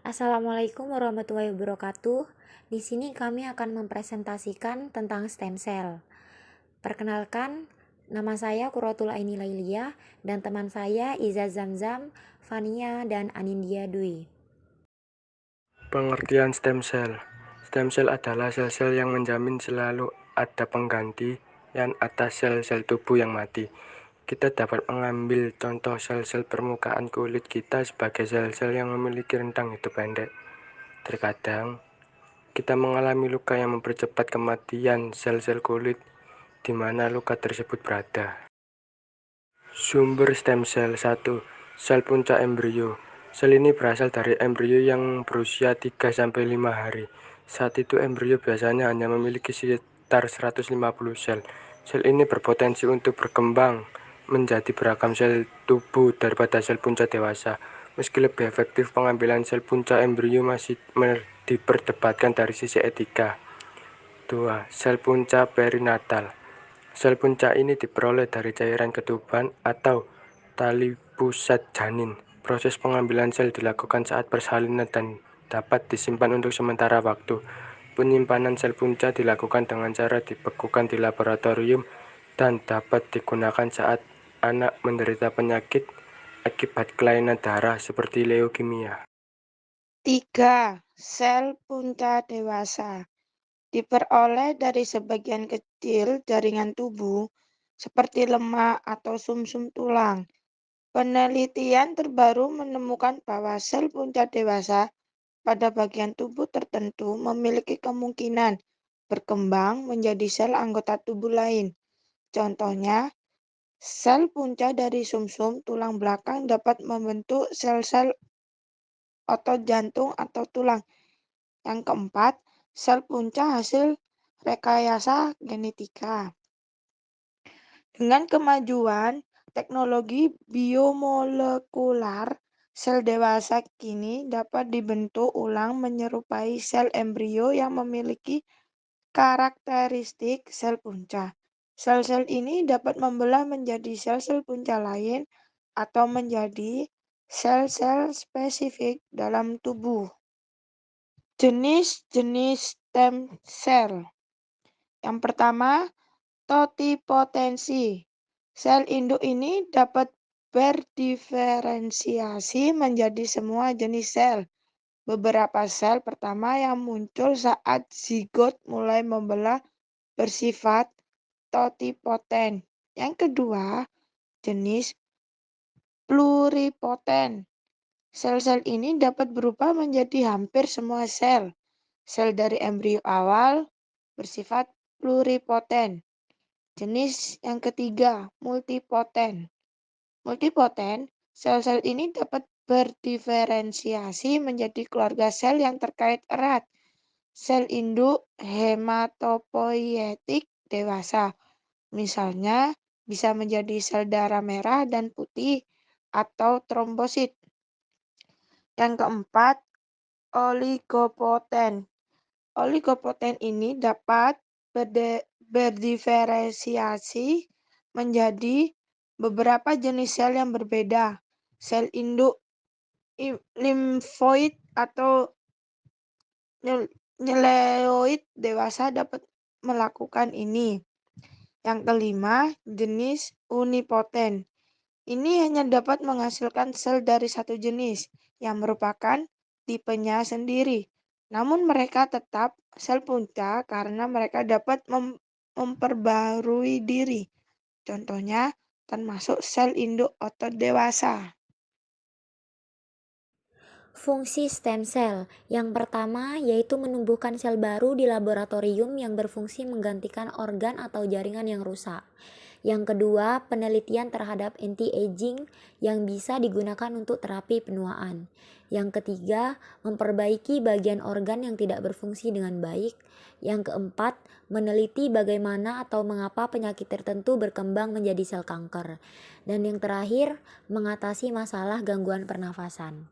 Assalamualaikum warahmatullahi wabarakatuh. Di sini kami akan mempresentasikan tentang stem cell. Perkenalkan, nama saya Qurratul Aini Lailiyah dan teman saya Iza Zamzam, Fania, dan Anindya Dwi. Pengertian stem cell. Stem cell adalah sel-sel yang menjamin selalu ada pengganti yang atas sel-sel tubuh yang mati. Kita dapat mengambil contoh sel-sel permukaan kulit kita sebagai sel-sel yang memiliki rentang hidup pendek. Terkadang, kita mengalami luka yang mempercepat kematian sel-sel kulit di mana luka tersebut berada. Sumber stem cell 1. Sel puncak embrio. Sel ini berasal dari embrio yang berusia 3-5 hari. Saat itu embrio biasanya hanya memiliki sekitar 150 sel. Sel ini berpotensi untuk berkembang menjadi beragam sel tubuh daripada sel puncak dewasa. Meski lebih efektif, pengambilan sel puncak embrio masih diperdebatkan dari sisi etika. 2. Sel puncak perinatal. Sel puncak ini diperoleh dari cairan ketuban atau tali pusat janin. Proses pengambilan sel dilakukan saat persalinan dan dapat disimpan untuk sementara waktu. Penyimpanan sel punca dilakukan dengan cara dibekukan di laboratorium dan dapat digunakan saat anak menderita penyakit akibat kelainan darah seperti leukemia. 3. Sel punca dewasa diperoleh dari sebagian kecil jaringan tubuh seperti lemak atau sumsum tulang. Penelitian terbaru menemukan bahwa sel punca dewasa pada bagian tubuh tertentu memiliki kemungkinan berkembang menjadi sel anggota tubuh lain. Contohnya, sel punca dari sumsum tulang belakang dapat membentuk sel-sel otot jantung atau tulang. Yang keempat, sel punca hasil rekayasa genetika. Dengan kemajuan teknologi biomolekular, sel dewasa kini dapat dibentuk ulang menyerupai sel embrio yang memiliki karakteristik sel punca. Sel-sel ini dapat membelah menjadi sel-sel punca lain atau menjadi sel-sel spesifik dalam tubuh. Jenis-jenis stem cell. Yang pertama, totipotensi. Sel induk ini dapat berdiferensiasi menjadi semua jenis sel. Beberapa sel pertama yang muncul saat zigot mulai membelah bersifat totipoten. Yang kedua, jenis pluripoten. Sel-sel ini dapat berubah menjadi hampir semua sel. Sel dari embrio awal bersifat pluripoten. Jenis yang ketiga, multipoten. Multipoten, sel-sel ini dapat berdiferensiasi menjadi keluarga sel yang terkait erat. Sel induk hematopoietik dewasa, misalnya bisa menjadi sel darah merah dan putih atau trombosit. Yang keempat, oligopoten. Oligopoten ini dapat berdiferensiasi menjadi beberapa jenis sel yang berbeda. Sel induk limfoid atau nyeleoid dewasa dapat melakukan ini. Yang kelima, jenis unipoten. Ini hanya dapat menghasilkan sel dari satu jenis yang merupakan tipenya sendiri. Namun mereka tetap sel punca karena mereka dapat memperbarui diri. Contohnya termasuk sel induk otot dewasa. Fungsi stem cell yang pertama yaitu menumbuhkan sel baru di laboratorium yang berfungsi menggantikan organ atau jaringan yang rusak. Yang kedua, penelitian terhadap anti-aging yang bisa digunakan untuk terapi penuaan. Yang ketiga, memperbaiki bagian organ yang tidak berfungsi dengan baik. Yang keempat, meneliti bagaimana atau mengapa penyakit tertentu berkembang menjadi sel kanker. Dan yang terakhir, mengatasi masalah gangguan pernafasan.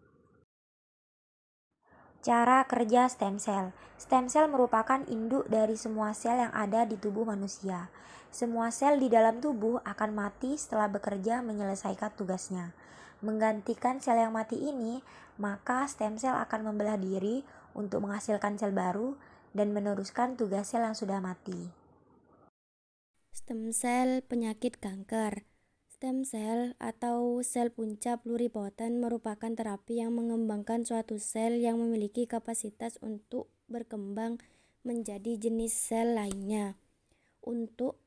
Cara kerja stem cell. Stem cell merupakan induk dari semua sel yang ada di tubuh manusia. Semua sel di dalam tubuh akan mati setelah bekerja menyelesaikan tugasnya. Menggantikan sel yang mati ini, maka stem cell akan membelah diri untuk menghasilkan sel baru dan meneruskan tugas sel yang sudah mati. Stem cell penyakit kanker. Stem cell atau sel punca pluripoten merupakan terapi yang mengembangkan suatu sel yang memiliki kapasitas untuk berkembang menjadi jenis sel lainnya. Untuk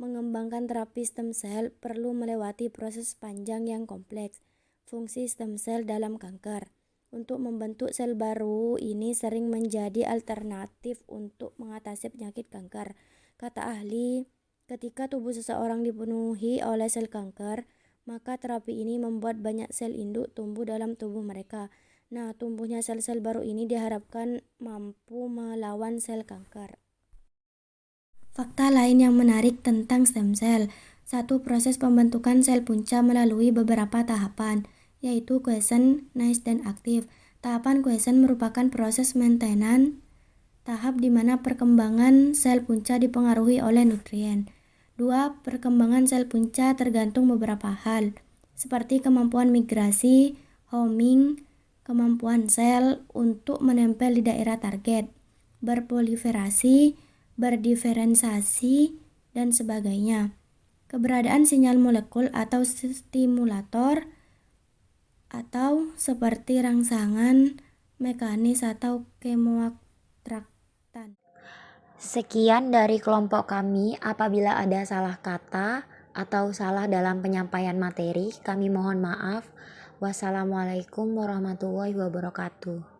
mengembangkan terapi stem cell perlu melewati proses panjang yang kompleks. Fungsi stem cell dalam kanker. Untuk membentuk sel baru ini sering menjadi alternatif untuk mengatasi penyakit kanker. Kata ahli, ketika tubuh seseorang dipenuhi oleh sel kanker, maka terapi ini membuat banyak sel induk tumbuh dalam tubuh mereka. Nah, tumbuhnya sel-sel baru ini diharapkan mampu melawan sel kanker. Fakta lain yang menarik tentang stem cell. Satu, proses pembentukan sel punca melalui beberapa tahapan, yaitu quiescent, nice, dan aktif. Tahapan quiescent merupakan proses maintenance, tahap di mana perkembangan sel punca dipengaruhi oleh nutrien. 2. Perkembangan sel punca tergantung beberapa hal, seperti kemampuan migrasi, homing, kemampuan sel untuk menempel di daerah target, berproliferasi, berdiferensiasi, dan sebagainya. Keberadaan sinyal molekul atau stimulator atau seperti rangsangan, mekanis atau kemoatraktan. Sekian dari kelompok kami. Apabila ada salah kata atau salah dalam penyampaian materi, kami mohon maaf. Wassalamualaikum warahmatullahi wabarakatuh.